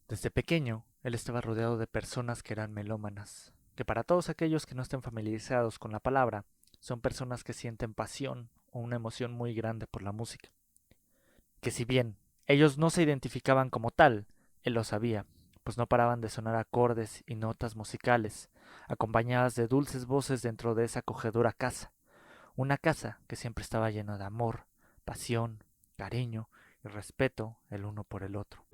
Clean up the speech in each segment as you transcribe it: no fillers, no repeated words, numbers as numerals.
Desde pequeño, él estaba rodeado de personas que eran melómanas, que para todos aquellos que no estén familiarizados con la palabra, son personas que sienten pasión o una emoción muy grande por la música. Que si bien ellos no se identificaban como tal, él lo sabía, pues no paraban de sonar acordes y notas musicales, acompañadas de dulces voces dentro de esa acogedora casa, una casa que siempre estaba llena de amor, pasión, cariño y respeto el uno por el otro.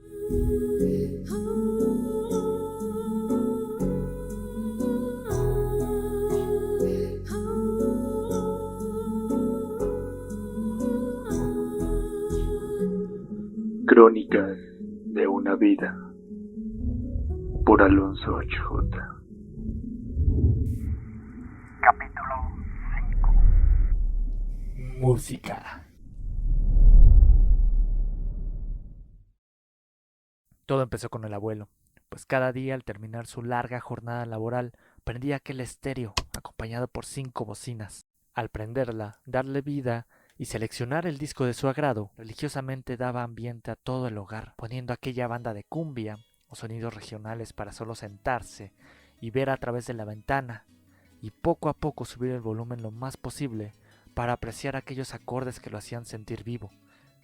Crónicas de una vida por Alonso J. Capítulo 5. Música. Todo empezó con el abuelo, pues cada día al terminar su larga jornada laboral prendía aquel estéreo acompañado por 5 bocinas. Al prenderla, darle vida y seleccionar el disco de su agrado, religiosamente daba ambiente a todo el hogar, poniendo aquella banda de cumbia o sonidos regionales para solo sentarse y ver a través de la ventana, y poco a poco subir el volumen lo más posible para apreciar aquellos acordes que lo hacían sentir vivo,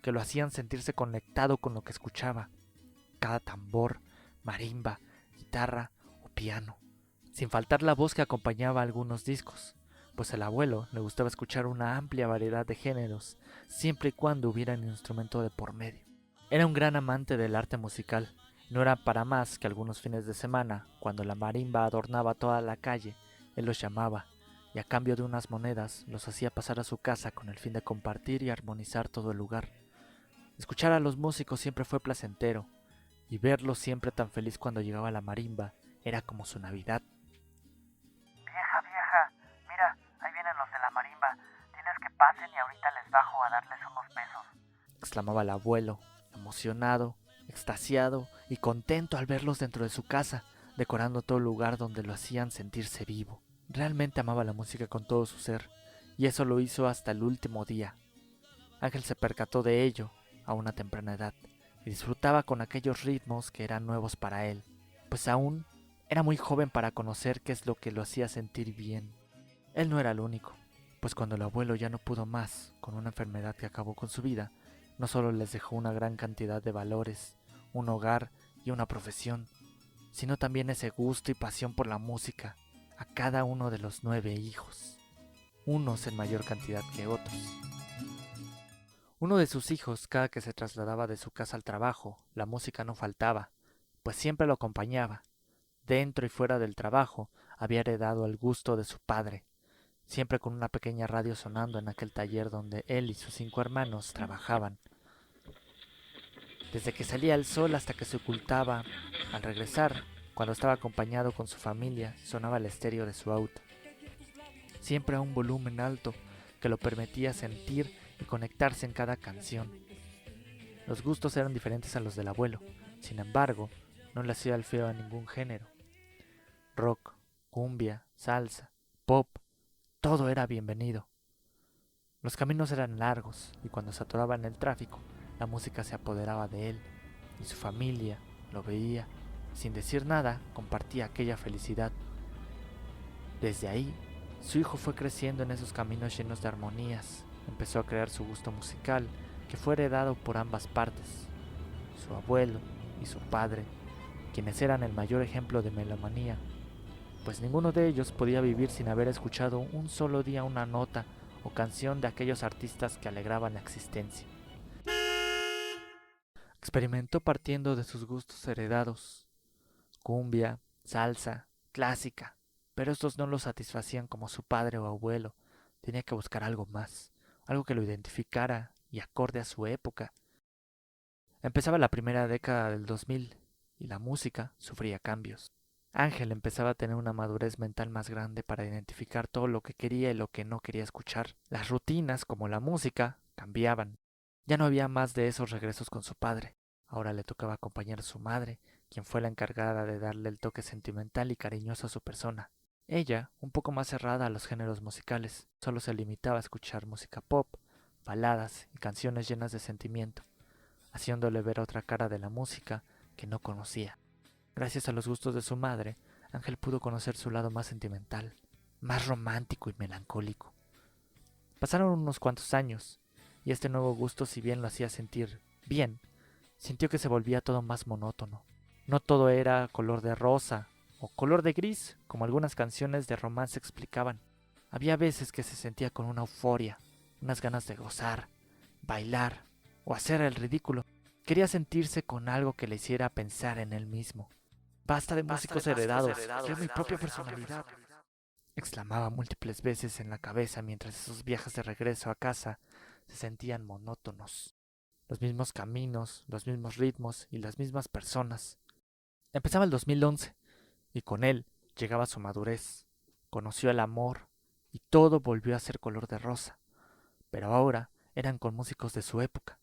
que lo hacían sentirse conectado con lo que escuchaba, cada tambor, marimba, guitarra o piano, sin faltar la voz que acompañaba algunos discos, pues al abuelo le gustaba escuchar una amplia variedad de géneros, siempre y cuando hubiera un instrumento de por medio. Era un gran amante del arte musical, no era para más que algunos fines de semana, cuando la marimba adornaba toda la calle, él los llamaba, y a cambio de unas monedas los hacía pasar a su casa con el fin de compartir y armonizar todo el lugar. Escuchar a los músicos siempre fue placentero, y verlo siempre tan feliz cuando llegaba la marimba era como su Navidad. Vieja, vieja, mira, ahí vienen los de la marimba. Diles que pasen y ahorita les bajo a darles unos pesos. Exclamaba el abuelo, emocionado, extasiado y contento al verlos dentro de su casa, decorando todo el lugar donde lo hacían sentirse vivo. Realmente amaba la música con todo su ser, y eso lo hizo hasta el último día. Ángel se percató de ello a una temprana edad, y disfrutaba con aquellos ritmos que eran nuevos para él, pues aún era muy joven para conocer qué es lo que lo hacía sentir bien. Él no era el único, pues cuando el abuelo ya no pudo más con una enfermedad que acabó con su vida, no solo les dejó una gran cantidad de valores, un hogar y una profesión, sino también ese gusto y pasión por la música a cada uno de los 9 hijos, unos en mayor cantidad que otros. Uno de sus hijos, cada que se trasladaba de su casa al trabajo, la música no faltaba, pues siempre lo acompañaba. Dentro y fuera del trabajo, había heredado el gusto de su padre, siempre con una pequeña radio sonando en aquel taller donde él y sus 5 hermanos trabajaban. Desde que salía el sol hasta que se ocultaba, al regresar, cuando estaba acompañado con su familia, sonaba el estéreo de su auto, siempre a un volumen alto que lo permitía sentir y conectarse en cada canción. Los gustos eran diferentes a los del abuelo, sin embargo, no le hacía el feo a ningún género. Rock, cumbia, salsa, pop, todo era bienvenido. Los caminos eran largos y cuando se atoraba en el tráfico, la música se apoderaba de él y su familia lo veía. Sin decir nada, compartía aquella felicidad. Desde ahí, su hijo fue creciendo en esos caminos llenos de armonías. Empezó a crear su gusto musical, que fue heredado por ambas partes, su abuelo y su padre, quienes eran el mayor ejemplo de melomanía, pues ninguno de ellos podía vivir sin haber escuchado un solo día una nota o canción de aquellos artistas que alegraban la existencia. Experimentó partiendo de sus gustos heredados, cumbia, salsa, clásica, pero estos no lo satisfacían como su padre o abuelo. Tenía que buscar algo más, algo que lo identificara y acorde a su época. Empezaba la primera década del 2000 y la música sufría cambios. Ángel empezaba a tener una madurez mental más grande para identificar todo lo que quería y lo que no quería escuchar. Las rutinas, como la música, cambiaban. Ya no había más de esos regresos con su padre. Ahora le tocaba acompañar a su madre, quien fue la encargada de darle el toque sentimental y cariñoso a su persona. Ella, un poco más cerrada a los géneros musicales, solo se limitaba a escuchar música pop, baladas y canciones llenas de sentimiento, haciéndole ver otra cara de la música que no conocía. Gracias a los gustos de su madre, Ángel pudo conocer su lado más sentimental, más romántico y melancólico. Pasaron unos cuantos años, y este nuevo gusto, si bien lo hacía sentir bien, sintió que se volvía todo más monótono. No todo era color de rosa o color de gris, como algunas canciones de romance explicaban. Había veces que se sentía con una euforia, unas ganas de gozar, bailar o hacer el ridículo. Quería sentirse con algo que le hiciera pensar en él mismo. Basta de músicos heredados, quiero mi propia personalidad, exclamaba múltiples veces en la cabeza mientras esos viajes de regreso a casa se sentían monótonos. Los mismos caminos, los mismos ritmos y las mismas personas. Empezaba el 2011 y con él llegaba su madurez. Conoció el amor y todo volvió a ser color de rosa. Pero ahora eran con músicos de su época.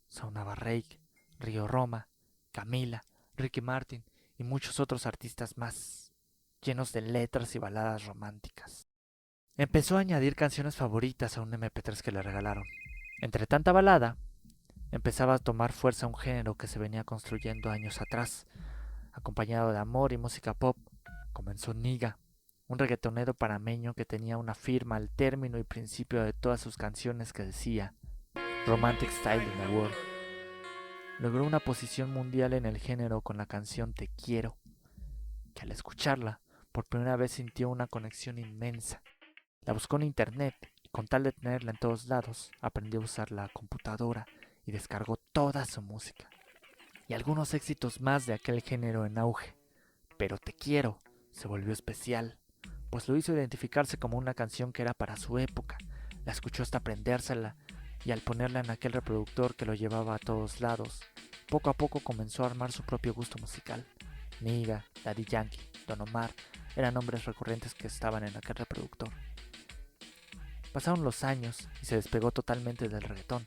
Sonaba Reik, Río Roma, Camila, Ricky Martin y muchos otros artistas más, llenos de letras y baladas románticas. Empezó a añadir canciones favoritas a un MP3 que le regalaron. Entre tanta balada, empezaba a tomar fuerza un género que se venía construyendo años atrás. Acompañado de amor y música pop, comenzó Niga, un reggaetonero panameño que tenía una firma al término y principio de todas sus canciones que decía Romantic Style in the World. Logró una posición mundial en el género con la canción Te Quiero, que al escucharla, por primera vez sintió una conexión inmensa. La buscó en internet y con tal de tenerla en todos lados, aprendió a usar la computadora y descargó toda su música. Y algunos éxitos más de aquel género en auge. Pero Te Quiero se volvió especial, pues lo hizo identificarse como una canción que era para su época. La escuchó hasta aprendérsela y al ponerla en aquel reproductor que lo llevaba a todos lados, poco a poco comenzó a armar su propio gusto musical. Niga, Daddy Yankee, Don Omar eran nombres recurrentes que estaban en aquel reproductor. Pasaron los años y se despegó totalmente del reggaetón,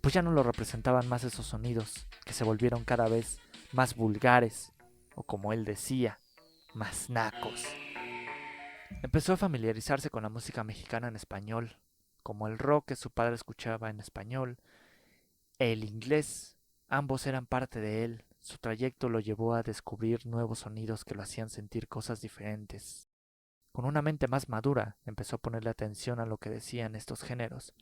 pues ya no lo representaban más esos sonidos, que se volvieron cada vez más vulgares, o como él decía, más nacos. Empezó a familiarizarse con la música mexicana en español, como el rock que su padre escuchaba en español, el inglés, ambos eran parte de él. Su trayecto lo llevó a descubrir nuevos sonidos que lo hacían sentir cosas diferentes. Con una mente más madura, empezó a ponerle atención a lo que decían estos géneros,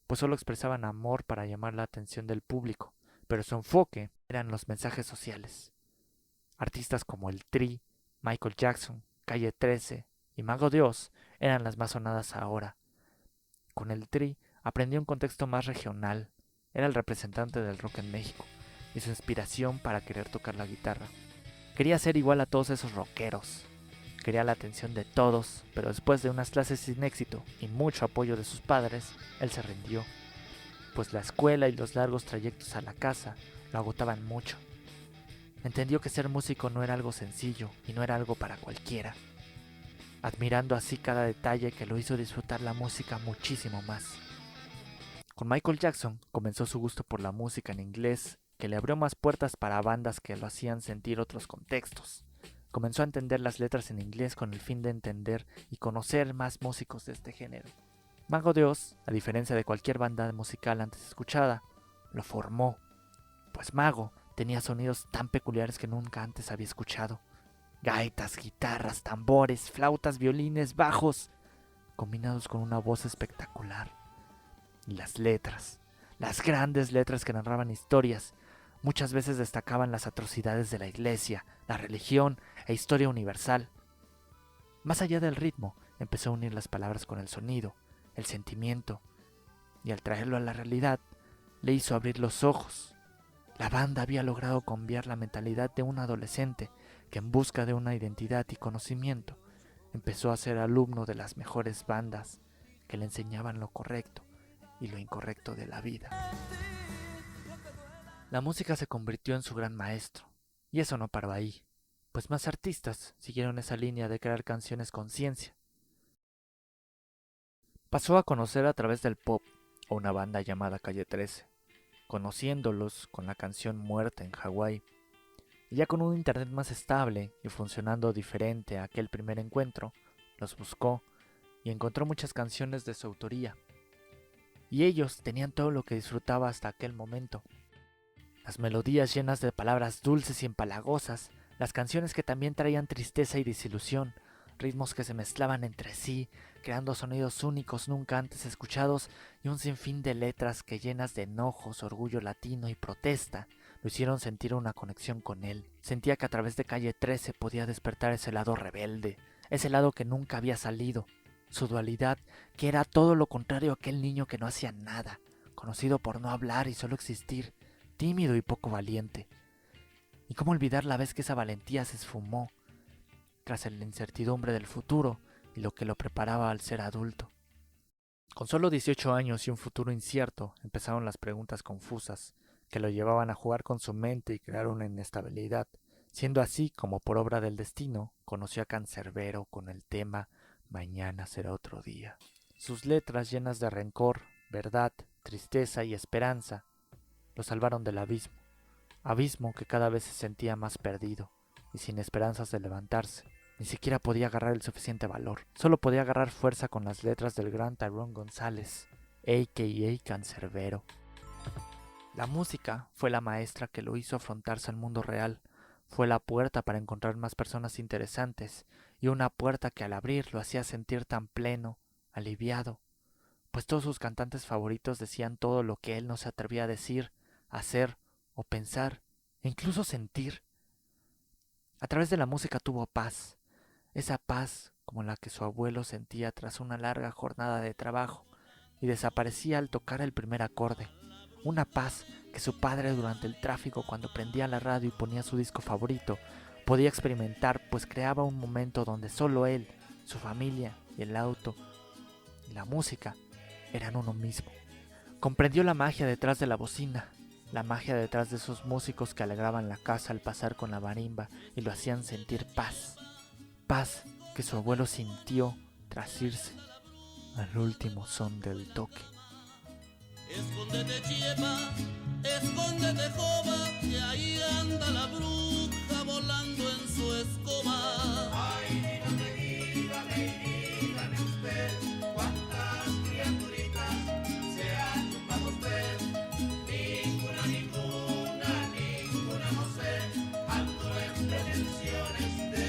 pues solo expresaban amor para llamar la atención del público, pero su enfoque eran los mensajes sociales. Artistas como el Tri, Michael Jackson, Calle 13 y Mago Dios eran las más sonadas ahora. Con el Tri aprendió un contexto más regional, era el representante del rock en México y su inspiración para querer tocar la guitarra. Quería ser igual a todos esos rockeros. Quería la atención de todos, pero después de unas clases sin éxito y mucho apoyo de sus padres, él se rindió, pues la escuela y los largos trayectos a la casa lo agotaban mucho. Entendió que ser músico no era algo sencillo y no era algo para cualquiera, admirando así cada detalle que lo hizo disfrutar la música muchísimo más. Con Michael Jackson comenzó su gusto por la música en inglés, que le abrió más puertas para bandas que lo hacían sentir otros contextos. Comenzó a entender las letras en inglés con el fin de entender y conocer más músicos de este género. Mago Dios, a diferencia de cualquier banda musical antes escuchada, lo formó, pues Mago tenía sonidos tan peculiares que nunca antes había escuchado. Gaitas, guitarras, tambores, flautas, violines, bajos, combinados con una voz espectacular. Y las letras, las grandes letras que narraban historias, muchas veces destacaban las atrocidades de la iglesia, la religión e historia universal. Más allá del ritmo, empezó a unir las palabras con el sonido, el sentimiento, y al traerlo a la realidad, le hizo abrir los ojos. La banda había logrado cambiar la mentalidad de un adolescente que en busca de una identidad y conocimiento, empezó a ser alumno de las mejores bandas que le enseñaban lo correcto y lo incorrecto de la vida. La música se convirtió en su gran maestro, y eso no paró ahí, pues más artistas siguieron esa línea de crear canciones con ciencia. Pasó a conocer a través del pop a una banda llamada Calle 13, conociéndolos con la canción Muerta en Hawái. Y ya con un internet más estable y funcionando diferente a aquel primer encuentro, los buscó y encontró muchas canciones de su autoría. Y ellos tenían todo lo que disfrutaba hasta aquel momento. Las melodías llenas de palabras dulces y empalagosas, las canciones que también traían tristeza y desilusión, ritmos que se mezclaban entre sí, creando sonidos únicos nunca antes escuchados y un sinfín de letras que llenas de enojos, orgullo latino y protesta, lo hicieron sentir una conexión con él. Sentía que a través de Calle 13 podía despertar ese lado rebelde, ese lado que nunca había salido, su dualidad, que era todo lo contrario a aquel niño que no hacía nada, conocido por no hablar y solo existir, tímido y poco valiente. ¿Y cómo olvidar la vez que esa valentía se esfumó tras la incertidumbre del futuro y lo que lo preparaba al ser adulto? Con solo 18 años y un futuro incierto, empezaron las preguntas confusas que lo llevaban a jugar con su mente y crear una inestabilidad. Siendo así como por obra del destino, conoció a Cancerbero con el tema Mañana será otro día. Sus letras llenas de rencor, verdad, tristeza y esperanza lo salvaron del abismo. Abismo que cada vez se sentía más perdido y sin esperanzas de levantarse. Ni siquiera podía agarrar el suficiente valor. Solo podía agarrar fuerza con las letras del gran Tyrone González, a.k.a. Cancerbero. La música fue la maestra que lo hizo afrontarse al mundo real. Fue la puerta para encontrar más personas interesantes y una puerta que al abrir lo hacía sentir tan pleno, aliviado, pues todos sus cantantes favoritos decían todo lo que él no se atrevía a decir, hacer o pensar, e incluso sentir. A través de la música tuvo paz, esa paz como la que su abuelo sentía tras una larga jornada de trabajo y desaparecía al tocar el primer acorde. Una paz que su padre durante el tráfico, cuando prendía la radio y ponía su disco favorito, podía experimentar, pues creaba un momento donde solo él, su familia y el auto y la música eran uno mismo. Comprendió la magia detrás de la bocina, la magia detrás de esos músicos que alegraban la casa al pasar con la marimba y lo hacían sentir paz. Paz que su abuelo sintió tras irse al último son del toque. Escóndete Chiepa, escóndete Joba, que ahí anda la bruja volando en su escoba. Ay, dígame usted, cuántas criaturitas se han chupado usted. Ninguna no sé, ando en pretensiones de